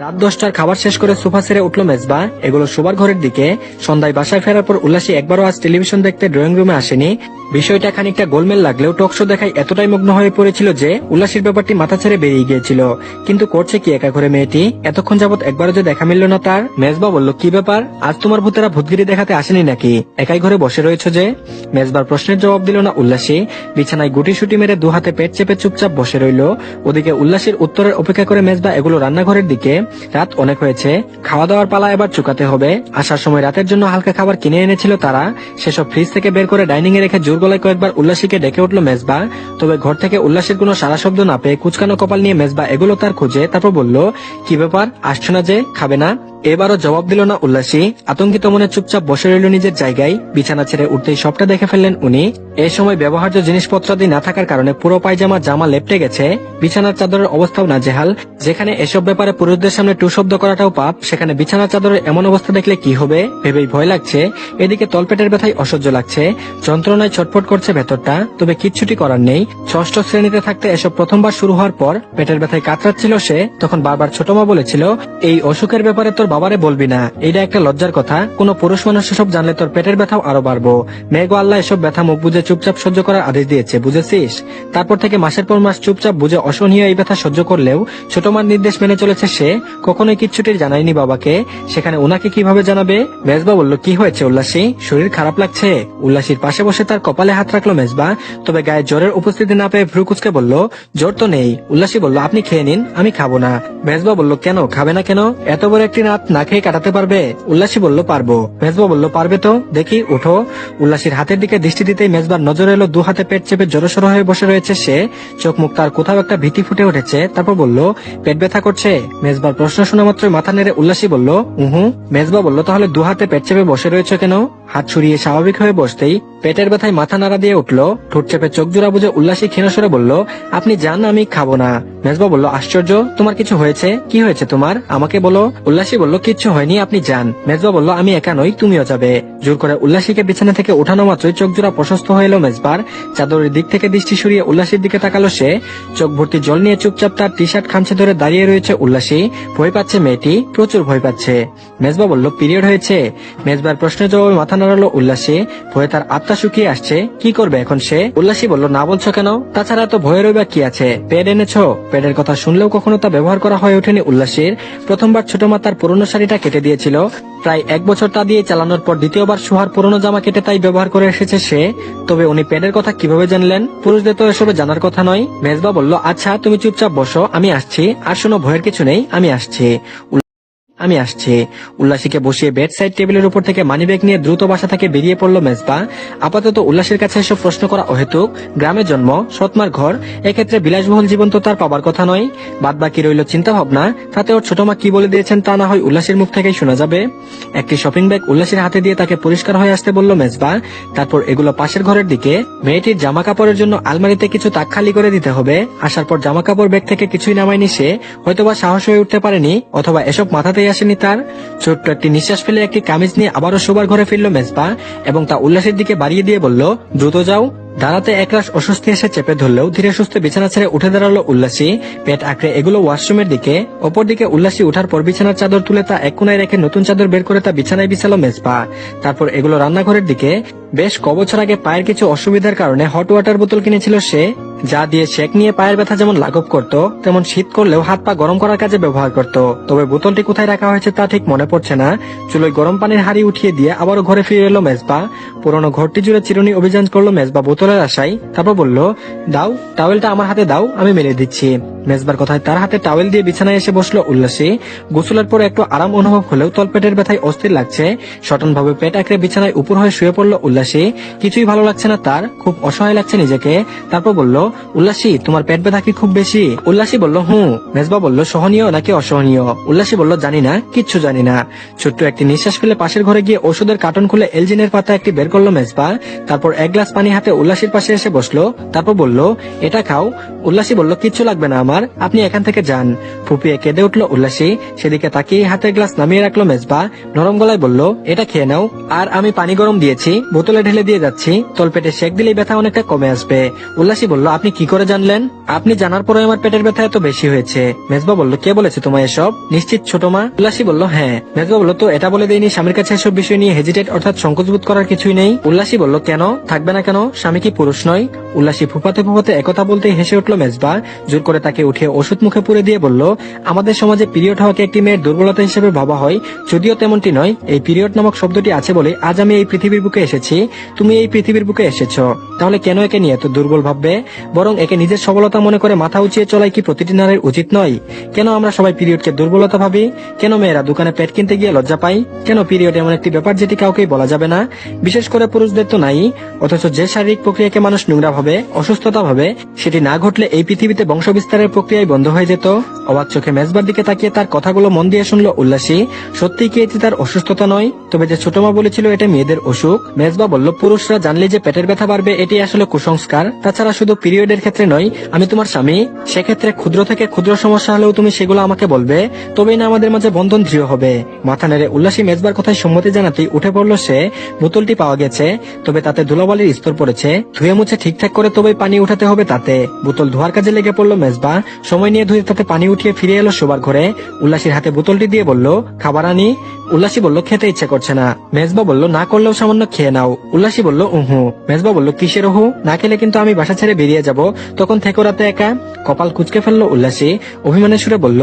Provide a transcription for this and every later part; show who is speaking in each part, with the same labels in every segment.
Speaker 1: রাত 10টার খাবার শেষ করে সোফা ছেড়ে উঠলো মেজবা, এগুলো শোবার ঘরের দিকে। সন্ধ্যায় বাসায় ফেরার পর উল্লাসী একবারও আজ টেলিভিশন দেখতে ড্রয়িং রুমে আসেনি। বিষয়টা খানিকটা গোলমেল লাগলেও টক শো দেখায় এতটাই মগ্ন হয়ে পড়েছিল যে উল্লাসীর ব্যাপারটি মাথা ছেড়ে বেরিয়ে গিয়েছিল। কিন্তু করছে কি একা ঘরে মেয়েটি? এতক্ষণ যাবৎ একবারও যে দেখা মিলল না তার। মেজবা বলল, কি ব্যাপার, আজ তোমার ভূতেরা ভূতগিরি দেখাতে আসেনি নাকি? একাই ঘরে বসে রয়েছে যে? মেজবার প্রশ্নের জবাব দিল না উল্লাসী। বিছানায় গুটিসুটি মেরে দু হাতে পেট চেপে চুপচাপ বসে রইল। ওদিকে উল্লাসীর উত্তরের অপেক্ষা করে মেজবা এগুলো রান্নাঘরের দিকে। রাত অনেক হয়েছে, খাওয়া দাওয়ার পালা এবার চুকাতে হবে। আসার সময় রাতের জন্য হালকা খাবার কিনে এনেছিল তারা, সেসব ফ্রিজ থেকে বের করে ডাইনিং এ রেখে জোর গলায় কয়েকবার উল্লাসীকে ডেকে উঠল মেজবা। তবে ঘর থেকে উল্লাসীর কোনো সারা শব্দ না পেয়ে কুচকানো কপাল নিয়ে মেজবা এগুলো তার খুঁজে। তারপর বলল, কি ব্যাপার, আসছো না যে, খাবে না? এবারও জবাব দিল না উল্লাসী। আতঙ্কিত মনে চুপচাপ বসে রইল নিজের জায়গায়। বিছানা ছেড়ে উঠতেই সবটা দেখে ফেললেন উনি। এই সময় ব্যবহার্য জিনিসপত্রাদি না থাকার কারণে পুরো পায়জামা জামা লেপটে গেছে। বিছানার চাদরের অবস্থাও নাজেহাল। যেখানে এসব ব্যাপারে পুরুষদের সামনে টু শব্দ করাটাও পাপ, সেখানে বিছানার চাদরের এমন অবস্থা দেখলে কি হবে ভেবেই ভয় লাগছে। এদিকে তলপেটের ব্যথায় অসহ্য লাগছে, যন্ত্রণায় ছটফট করছে ভেতরটা। তবে কিচ্ছুটি করার নেই। ষষ্ঠ শ্রেণীতে থাকতে এসব প্রথমবার শুরু হওয়ার পর পেটের ব্যথায় কাতরাচ্ছিল সে। তখন বারবার ছোট মা বলেছিল, এই অসুখের ব্যাপারে তোর বাবারে বলবি না, এটা একটা লজ্জার কথা। কোন পুরুষ মানুষ সব জানলে তোর পেটের ব্যথাও আরো বাড়বো। মেঘ আল্লাহ এসব ব্যথা মুখ বুঝে চুপচাপ সহ্য করার আদেশ দিয়েছে, বুঝেছিস? তারপর থেকে মাসের পর মাস চুপচাপ বুঝে অসহনীয় এই ব্যথা সহ্য করলেও ছোট মার নির্দেশ মেনে চলেছে সে। কখনোই কিচ্ছুটি জানায়নি বাবাকে, সেখানে ওনাকে কিভাবে জানাবে? মেজবা বলল, কি হয়েছে উল্লাসী, শরীর খারাপ লাগছে? উল্লাসীর পাশে বসে তার কপালে হাত রাখলো মেজবা। তবে গায়ে জ্বরের উপস্থিতি না পেয়ে ভ্রু কুচকে বলল, জ্বর তো নেই। উল্লাসী বলল, আপনি খেয়ে নিন, আমি খাবো না। মেজবা বলল, কেন খাবে না কেন? এত বড় একটি রাত না খেয়ে কাটাতে পারবে? উল্লাসী বলল, পারবো। মেজবা বলল, পারবে তো, দেখি উঠো। উল্লাসীর হাতের দিকে দৃষ্টি দিতেই মেজবার নজর এলো দু হাতে পেট চেপে জড়সড় হয়ে বসে রয়েছে সে। চোখ মুখ তার কোথাও একটা ভীতি ফুটে উঠেছে। তারপর বলল, পেট ব্যথা করছে? মেজবার প্রশ্ন শোনা মাত্র মাথা নেড়ে উল্লাসী বলল, উহু। মেজবা বলল, তাহলে দু হাতে পেট চেপে বসে রয়েছে কেন? হাত ছড়িয়ে স্বাভাবিক হয়ে বসতেই পেটের ব্যথায় মাথা নাড়া দিয়ে উঠল। ঠোঁট চেপে চোখ জোড়া বুঝে উল্লাসী ক্ষীণস্বরে বলল, আপনি যান, আমি খাবো না। মেজবা বলল, আশ্চর্য, তোমার কিছু হয়েছে? কি হয়েছে তোমার, আমাকে বলো। উল্লাসী বলল, কিচ্ছু হয়নি, আপনি যান। মেজবা বলল, আমি একা নই, তুমিও যাবে। জোর করে উল্লাসীকে বিছানা থেকে উঠানো মাত্রই চোখ জোড়া প্রশস্ত হয়ে এলো মেজবার। চাদরের দিক থেকে দৃষ্টি সরিয়ে উল্লাসীর দিকে তাকালো সে। চোখ ভর্তি জল নিয়ে চুপচাপ তার টি শার্ট খামছে ধরে দাঁড়িয়ে রয়েছে উল্লাসী। ভয় পাচ্ছে মেয়েটি, প্রচুর ভয় পাচ্ছে। মেজবা বলল, পিরিয়ড হয়েছে? মেজবার প্রশ্নের জবাবে মাথা নাড়ালো উল্লাসী। ভয়ে তার আত্মা শুকিয়ে আসছে, কি করবে এখন সে? উল্লাসী বলল, না বলছো কেন? তাছাড়া তো ভয়ের বা কি আছে? প্যাড এনেছো? প্যাডের কথা শুনলেও কখনো তা ব্যবহার করা হয়ে ওঠেনি উল্লাসীর। প্রথমবার ছোট মা তার পুরনো শাড়িটা কেটে দিয়েছিল, প্রায় 1 বছর তা দিয়ে চালানোর পর দ্বিতীয়বার সুহার পুরনো জামা কেটে তাই ব্যবহার করে এসেছে সে। তবে উনি প্যাডের কথা কিভাবে জানলেন? পুরুষদের তো এসবে জানার কথা নয়। মেজবা বলল, আচ্ছা তুমি চুপচাপ বসো, আমি আসছি। আর শোনো, ভয়ের কিছু নেই, আমি আসছি। উল্লাসীকে বসিয়ে বেড সাইড টেবিলের উপর থেকে মানিব্যাগ নিয়ে দ্রুত বাসা থেকে বেরিয়ে পড়ল মেজবা। আপাতত উল্লাসীর কাছে এসব প্রশ্ন করা অহেতুক। গ্রামে জন্ম, সৎমার ঘর, এক্ষেত্রে বিলাসবহুল জীবন তো তার পাবার কথা নয়। বাদ বাকি রইল চিন্তা ভাবনা, তাতে ওর ছোট মা কি বলে দিয়েছেন তা না হয় উল্লাসীর মুখ থেকেই শোনা যাবে। একটি শপিং ব্যাগ উল্লাসীর হাতে দিয়ে তাকে পরিষ্কার হয়ে আসতে বলল মেজবা। তারপর এগুলো পাশের ঘরের দিকে। মেয়েটির জামা কাপড়ের জন্য আলমারিতে কিছু তাক খালি করে দিতে হবে। আসার পর জামা কাপড় ব্যাগ থেকে কিছুই নামায়নি সে। হয়তোবা সাহস হয়ে উঠতে পারেনি, অথবা এসব মাথাতেই আসেনি তার। ছোট্ট একটি নিঃশ্বাস ফেলে একটি কামিজ নিয়ে আবারও শোবার ঘরে ফিরল মেজবা এবং তা উল্লাসের দিকে বাড়িয়ে দিয়ে বলল, দ্রুত যাও। দাঁড়াতে একরাশ অস্বস্তি এসে চেপে ধরলেও ধীরে সুস্থে বিছানা ছেড়ে উঠে দাঁড়ালো উল্লাসী। পেট আঁকড়ে এগুলো ওয়াশরুমের দিকে। অপরদিকে উল্লাসী উঠার পর বিছানার চাদর তুলে তা এক কোনায় রেখে নতুন চাদর বের করে তা বিছানায় বিছালো মেজবা। তারপর এগুলো রান্নাঘরের দিকে। বেশ কবছর আগে পায়ের কিছু অসুবিধার কারণে হট ওয়াটার বোতল কিনেছিল সে, যা দিয়ে সেক নিয়ে পায়ের ব্যথা যেমন লাঘব করত, তেমন শীত করলেও হাত পা গরম করার কাজে ব্যবহার করত। তবে বোতলটি কোথায় রাখা হয়েছে তা ঠিক মনে পড়ছে না। চুলোয় গরম পানির হাঁড়ি উঠিয়ে দিয়ে আবারও ঘরে ফিরে এলো মেজবা। পুরনো ঘরটি জুড়ে চিরুনি অভিযান করলো মেজবা বোতলের আশায়। তারপর বলল, দাও, টাওয়েলটা আমার হাতে দাও, আমি মেলে দিচ্ছি। মেজবার কথায় তার হাতে টাওয়েল দিয়ে বিছানায় এসে বসলো উল্লাসী। গোসলের পর একটু আরাম অনুভব হলেও তলপেটের ব্যথায় অস্থির লাগছে। সটন ভাবে পেট আঁকড়ে বিছানায় উপর হয়ে শুয়ে পড়লো উল্লাসী। কিছুই ভালো লাগছে না তার, খুব অসহায় লাগছে নিজেকে। তারপর বলল, উল্লাসী তোমার পেট ব্যথা কি খুব বেশি? উল্লাসী বলল, হুঁ। মেজবা বলল, সহনীয় নাকি অসহনীয়? উল্লাসী বলল, জানি না, কিচ্ছু জানি না। ছোট্ট একটি নিঃশ্বাস ফেলে পাশের ঘরে গিয়ে ওষুধের কার্টন খুলে এলজিনের পাতা একটি বের করলো মেজবা। তারপর 1 গ্লাস পানি হাতে উল্লাসীর পাশে এসে বসলো। তারপর বলল, এটা খাও। উল্লাসী বলল, কিচ্ছু লাগবে না আমার। আমার, আপনি এখান থেকে যান। ফুপিয়ে কেঁদে উঠলো উল্লাসী। সেদিকে তাকিয়ে হাতের গ্লাস নামিয়ে রাখলো মেজবা। নরম গলায় বলল, এটা খেয়ে নাও। আর আমি পানি গরম দিয়েছি, বোতলে ঢেলে দিয়ে যাচ্ছি, তলপেটে সেক দিলেই ব্যথা অনেকটা কমে আসবে। উল্লাসী বলল, আপনি কি করে জানলেন? আপনি জানার পরে আমার পেটের ব্যথা এত বেশি হয়েছে। মেজবা বলল, কে বলেছে তোমায় এসব? নিশ্চিত ছোট মা? উল্লাসী বলল, হ্যাঁ। মেজবা বলল, তো এটা বলে দেয়নি স্বামীর কাছে এসব বিষয় নিয়ে হেজিটেট অর্থাৎ সংকোচবোধ করার কিছুই নেই? উল্লাসী বলল, কেন থাকবে না কেন, স্বামী কি পুরুষ নয়? উল্লাসী ফুপাতে ফুপাতে একথা বলতেই হেসে উঠল মেজবা। জোর করে তাকে উঠে ওষুধ মুখে পুরে দিয়ে বলল, আমাদের সমাজে পিরিয়ড হওয়াকে একটি মেয়ের দুর্বলতা হিসেবে ভাবা হয়, যদিও তেমনটি নয়। এই পিরিয়ড নামক শব্দটি আছে বলে আজ আমি এই পৃথিবীর বুকে এসেছি, তুমি এই পৃথিবীর বুকে এসেছো। তাহলে কেন একে নিয়ে এত দুর্বল ভাববে? বরং একে নিজের সবলতা মনে করে মাথা উঁচিয়ে চলাই কি প্রতিটি নারীর উচিত নয়? কেন আমরা সবাই পিরিয়ডকে দুর্বলতা ভাবি? কেন মেয়েরা দোকানে পেট কিনতে গিয়ে লজ্জা পাই? কেন পিরিয়ড এমন একটি ব্যাপার যেটি কাউকেই বলা যাবে না? বিশেষ করে পুরুষদের তো নাই। অথচ যে শারীরিক প্রক্রিয়াকে মানুষ নোংরা ভাবে, অসুস্থতা ভাবে, সেটি না ঘটলে এই পৃথিবীতে বংশ বিস্তারের প্রক্রিয়াই বন্ধ হয়ে যেত। অবাক চোখে মেজবার দিকে তাকিয়ে তার কথাগুলো মন দিয়ে শুনলো উল্লাসী। সত্যি কি এটি তার অসুস্থতা নয়? তবে যে ছোট মা বলেছিল এটা মেয়েদের অসুখ। মেজবা বলল, পুরুষরা জানলে যে পেটের ব্যথা বাড়বে এটি আসলে কুসংস্কার। তাছাড়া শুধু পিরিয়ডের ক্ষেত্রে নয়, আমি তোমার স্বামী, সেক্ষেত্রে ক্ষুদ্র থেকে ক্ষুদ্র সমস্যা হলেও তুমি সেগুলো আমাকে বলবে, তবেই না আমাদের মাঝে বন্ধন দৃঢ় হবে। মাথা নেড়ে উল্লাসী মেজবার কথায় সম্মতি জানাতেই উঠে পড়লো সে। বোতলটি পাওয়া গেছে, তবে তাতে ধুলাবালির স্তর পড়েছে, ধুয়ে মুছে ঠিকঠাক করে তবেই পানি উঠাতে হবে তাতে। বোতল ধোয়ার কাজে লেগে পড়লো মেজবা। সময় নিয়ে ধুয়ে তাতে পানি উঠিয়ে ফিরে এলো শোবার ঘরে। উল্লাসীর হাতে বোতলটি দিয়ে বলল, খাবার আনি? উল্লাসী বলল, খেতে ইচ্ছে করছে না। মেজবা বলল, না করলেও সামান্য খেয়ে নাও। উল্লাসী বলল, উহু। মেজবা বলল, কিসের উহু? না খেলে কিন্তু আমি বাসা ছেড়ে বেরিয়ে যাব, তখন থেকো রাতে একা। কপাল কুঁচকে ফেললো উল্লাসী। অভিমানের সুরে বলল,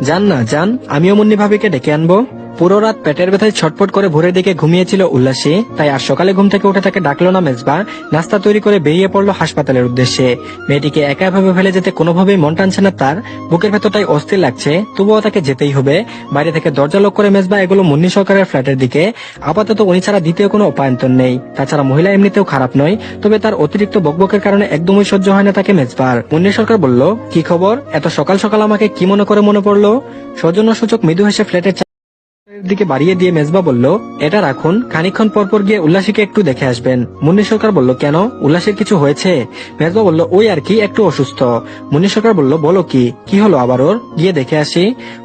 Speaker 1: যান না যান, আমিও মুন্নি ভাবিকে ডেকে আনবো। পুরো রাত পেটের ব্যথায় ছটফট করে ভোরের দিকে ঘুমিয়েছিল উল্লাসী, তাই আজ সকালে ঘুম থেকে উঠে তাকে ডাকলো না মেজবা। নাস্তা তৈরি করে বেরিয়ে পড়লো হাসপাতালের উদ্দেশ্যে। মেয়েটিকে একা ভাবে ফেলে যেতে কোনোভাবেই মন টানছে না তার। বুকের ভেতরটাই অস্থির লাগছে, তবুও তাকে যেতেই হবে। বাইরে থেকে দরজা লক করে মেজবা এগুলো মুন্নি সরকারের ফ্ল্যাটের দিকে। আপাতত উনি ছাড়া দ্বিতীয় কোনো উপায়ন্তর নেই। তাছাড়া মহিলা এমনিতেও খারাপ নয়, তবে তার অতিরিক্ত বকবকের কারণে একদমই সহ্য হয় না তাকে মেজবার। মুন্নি সরকার বলল, কি খবর? এত সকাল সকাল আমাকে কি মনে করে মনে পড়লো? সৌজন্যসূচক মৃদু হেসে ফ্ল্যাটের দিকে বাড়িয়ে দিয়ে মেজবা বলল, এটা রাখুন, খানিকক্ষণ পরপর গিয়ে উল্লাসীকে একটু দেখে আসবেন। মুন্নি সরকার বলল, কেন, উল্লাসীর কিছু হয়েছে? মেজবা বলল, ওই আর কি, একটু অসুস্থ। মুন্নি সরকার বলল, বলো কি হলো আবার ওর? গিয়ে দেখে আসি।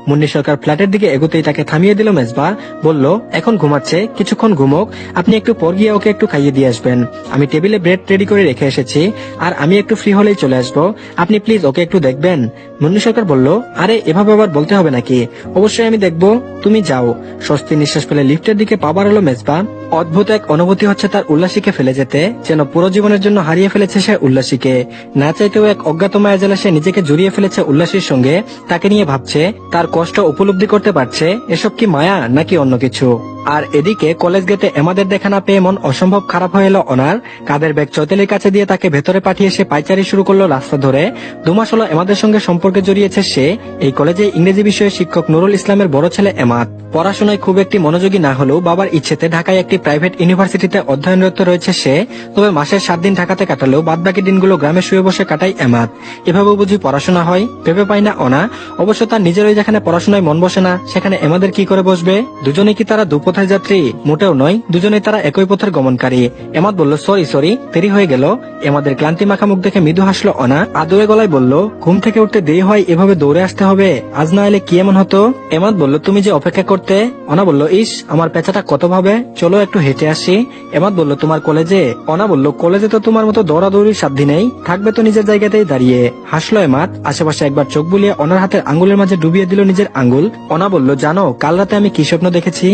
Speaker 1: মুন্নি সরকার ফ্ল্যাটের দিকে এগোতেই তাকে থামিয়ে দিল মেজবা। বলল, এখন ঘুমাচ্ছে, কিছুক্ষণ ঘুমোক, আপনি একটু পর গিয়ে ওকে একটু খাইয়ে দিয়ে আসবেন। আমি টেবিলে ব্রেড রেডি করে রেখে এসেছি, আর আমি একটু ফ্রি হলেই চলে আসবো। আপনি প্লিজ ওকে একটু দেখবেন। মুন্নি সরকার বলল, আরে এভাবে আবার বলতে হবে নাকি? অবশ্যই আমি দেখবো, তুমি যাও। স্বস্তি নিঃশ্বাস ফেলে লিফটের দিকে পা বাড়ালো মেজবা। অদ্ভুত এক অনুভূতি হচ্ছে তার উল্লাসীকে ফেলে যেতে, যেন পুরো জীবনের জন্য হারিয়ে ফেলেছে সে উল্লাসীকে। না চাইতেও এক অজ্ঞাত মায়াজালে সে নিজেকে জড়িয়ে ফেলেছে উল্লাসীর সঙ্গে। তাকে নিয়ে ভাবছে, তার কষ্ট উপলব্ধি করতে পারছে। এসব কি মায়া নাকি অন্য কিছু? আর এদিকে কলেজ গেটে এমাদের দেখা না পেয়ে মন অসম্ভব খারাপ হয়ে এলো অনার। কাদের ব্যাগ চৈতালির কাছে দিয়ে তাকে ভেতরে পাঠিয়ে সে পাইচারি শুরু করলো রাস্তা ধরে। 2 মাস হলো এমাদের সঙ্গে সম্পর্কে জড়িয়েছে সে। এই কলেজে ইংরেজি বিষয়ে শিক্ষক নুরুল ইসলামের বড় ছেলে এমাদ। পড়াশোনায় খুব একটি মনোযোগী না হলেও বাবার ইচ্ছেতে ঢাকায় একটি প্রাইভেট ইউনিভার্সিটিতে অধ্যয়নরত রয়েছে সে। তবে মাসের 7 দিন ঢাকাতে কাটালেও বাদবাকি দিনগুলো গ্রামে শুয়ে বসে কাটায় এমাদ। এভাবে বুঝি পড়াশোনা হয়? ভেবে পায় না অনা। অবশ্য তার নিজেরই যেখানে পড়াশোনায় মন বসে না, সেখানে এমাদের কি করে বসবে? দুজনে কি তারা দুপথের যাত্রী? মোটেও নয়, দুজনেই তারা একই পথের গমনকারী। এমাদ বলল, সরি, দেরি হয়ে গেল। এমাদের ক্লান্তি মাখা মুখ দেখে মৃদু হাসলো অনা। আদুরে গলায় বলল, ঘুম থেকে উঠতে দেরি হয়, এভাবে দৌড়ে আসতে হবে? আজ না এলে কি এমন হতো? এমাদ বলল, তুমি যে অপেক্ষা করতে। অনা বলল, ইস, আমার পেঁচাটা কত ভাবে, চলো একটু হেঁটে আসি। এমাদ বলল, তোমার কলেজে? অনা বলল, কলেজে তো তোমার মতো দৌড়াদৌড়ির সাধ্য নেই, থাকবে তো নিজের জায়গাতেই দাঁড়িয়ে। হাসলো এমাদ। আশেপাশে একবার চোখ বুলিয়ে অনার হাতের আঙ্গুলের মাঝে ডুবিয়ে দিল নিজের আঙ্গুল। অনা বলল, জানো কাল রাতে আমি কি স্বপ্ন দেখেছি?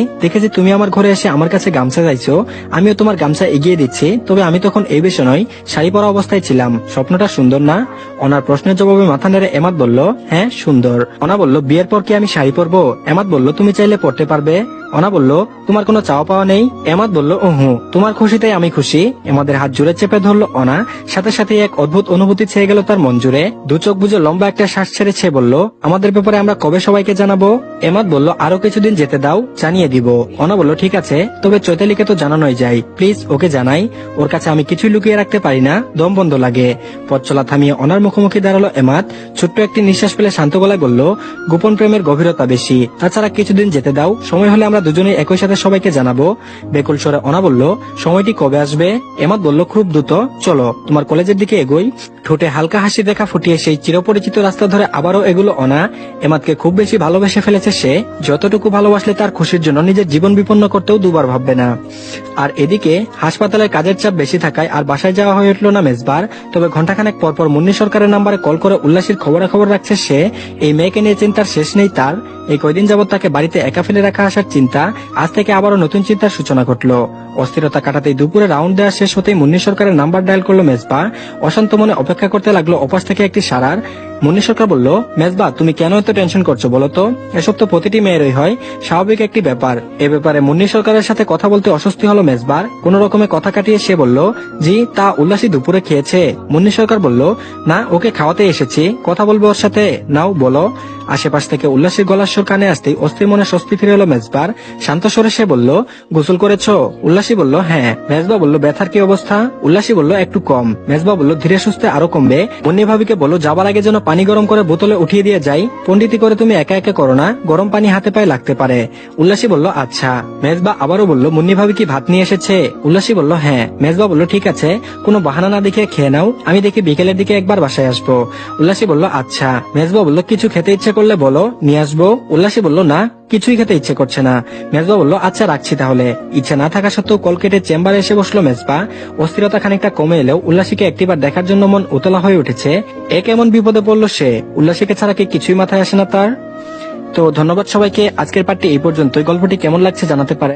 Speaker 1: তুমি আমার ঘরে এসে আমার কাছে গামছা চাইছো, আমিও তোমার গামছা এগিয়ে দিচ্ছি, তবে আমি তখন এই বেশে নয়, শাড়ি পরা অবস্থায় ছিলাম। স্বপ্নটা সুন্দর না? অনার প্রশ্নের জবাবে মাথা নেড়ে এমাদ বলল, হ্যাঁ সুন্দর। অনা বলল, বিয়ের পর কি আমি শাড়ি পরবো? এমাদ বলল, তুমি চাইলে পরতে পারবে। অনা বলল, তোমার কোনো চাওয়া পাওয়া নেই? এমাদ বলল, ওহু, তোমার খুশিতেই আমি খুশি। এমাদের হাত জুড়ে চেপে ধরলো অনা। সাথে সাথে এক অদ্ভুত অনুভূতি ছেয়ে গেল তার মন জুড়ে। 2 চোখ বুঝে লম্বা একটা শ্বাস ছেড়ে ছে বলল, আমাদের ব্যাপারে আমরা কবে সবাইকে জানাবো? এমাদ বলল, আরো কিছুদিন যেতে দাও, জানিয়ে দিব। অনা বলল, ঠিক আছে, তবে চৈতালিকে তো জানানোই যায়, প্লিজ ওকে জানাই। ওর কাছে আমি কিছুই লুকিয়ে রাখতে পারি না, দম বন্ধ লাগে। পথ চলা থামিয়ে অনার মুখোমুখি দাঁড়ালো এমাদ। ছোট্ট একটি নিঃশ্বাস ফেলে শান্ত গলায় বলল, গোপন প্রেমের গভীরতা বেশি, তাছাড়া কিছুদিন যেতে যেতে দাও, সময় হলে আমরা দুজনেই একই সাথে সবাইকে জানাবো। বেকুল স্বরে অনা বলল, সময়টি কবে আসবে? এমাত বলল, খুব দ্রুত, চলো তোমার কলেজের দিকে এগোই। ঠোঁটে হালকা হাসি দেখা ফুটিয়ে সেই চিরপরিচিত রাস্তা ধরে আবারও এগুলো অনা। এমাতকে খুব বেশি ভালোবেসে ফেলেছে সে, যতটুকু ভালোবাসলে তার খুশির জন্য নিজের জীবন বিপন্ন করতেও দুবার ভাববে না। আর এদিকে হাসপাতালে কাজের চাপ বেশি থাকায় আর বাসায় যাওয়া হয়ে উঠলো না মেজবার। তবে ঘন্টাখানেক পরপর মুন্নি সরকারের নাম্বারে কল করে উল্লাসীর খবরাখবর রাখছে সে। এই মেয়েকে নিয়ে চিন্তার শেষ নেই তার। এই কয়দিন যাবত তাকে বাড়িতে একা ফেলে রাখা আসার চিন্তা, আজ থেকে আবারও নতুন চিন্তার সূচনা ঘটলো। অস্থিরতা কাটাতেই দুপুরে রাউন্ড দেওয়া শেষ হতেই মুন্নি সরকারের নাম্বার ডায়াল করলো মেজবা। অশান্ত মনে অপেক্ষা করতে লাগলো অপাশ থেকে একটি সারার। মুন্নি সরকার বলল, মেজবা তুমি কেন এত টেনশন করছো বলো তো? এসব তো প্রতিটি মেয়েরই হয়, স্বাভাবিক একটি ব্যাপার। এ ব্যাপারে মুন্নি সরকারের সাথে কথা বলতে অস্বস্তি হলো মেজবার। কোন রকমে কথা কাটিয়ে সে বলল, জি তা উল্লাসী দুপুরে খেয়েছে? মুন্নি সরকার বলল, না ওকে খাওয়াতে এসেছি, কথা বলবো ওর সাথে, নাও বলো। আশেপাশ থেকে উল্লাসীর গলার স্বর কানে আসতেই অস্থির মনে স্বস্তি ফিরে এলো মেজবার। শান্ত স্বরে সে বলল, গোসল করেছো? উল্লাসী বলল, হ্যাঁ। মেজবা বলল, ব্যথার কি অবস্থা? উল্লাসী বলল, একটু কম। মেজবা বলল, ধীরে সুস্থে আরো কমবে। মুন্নি ভাবিকে বলল, যাবার আগে যেন পানি গরম করে বোতলে উঠিয়ে দিয়ে যাই, পন্ডিতি করে তুমি একা একা করো না, গরম পানি হাতে পায়ে লাগতে পারে। উল্লাসী বলল, আচ্ছা। মেজবা আবারও বলল, মুন্নি ভাবি কি ভাত নিয়ে এসেছে? উল্লাসী বলল, হ্যাঁ। মেজবা বলল, ঠিক আছে, কোনো বাহানা না দেখে খেয়ে নাও, আমি দেখি বিকেলের দিকে একবার বাসায় আসবো। উল্লাসী বলল, আচ্ছা। মেজবা বলল, কিছু খেতে ইচ্ছে করলে বলো, নিয়ে আসবো। উল্লাসী বলল, না কিছুই খেতে ইচ্ছে করছে না। মেজবা বলল, আচ্ছা রাখছি তাহলে। ইচ্ছে না থাকা সত্ত্বেও কল কেটে চেম্বারে এসে বসলো মেজবা। অস্থিরতা খানিকটা কমে এলেও উল্লাসীকে একটিবার দেখার জন্য মন উতলা হয়ে উঠেছে। এ কেমন বিপদে পড়লো সে? উল্লাসীকে ছাড়া কি কিছুই মাথায় আসে না তার? তো ধন্যবাদ সবাইকে। আজকের পার্টি এই পর্যন্তই। গল্পটি কেমন লাগছে জানাতে পারে।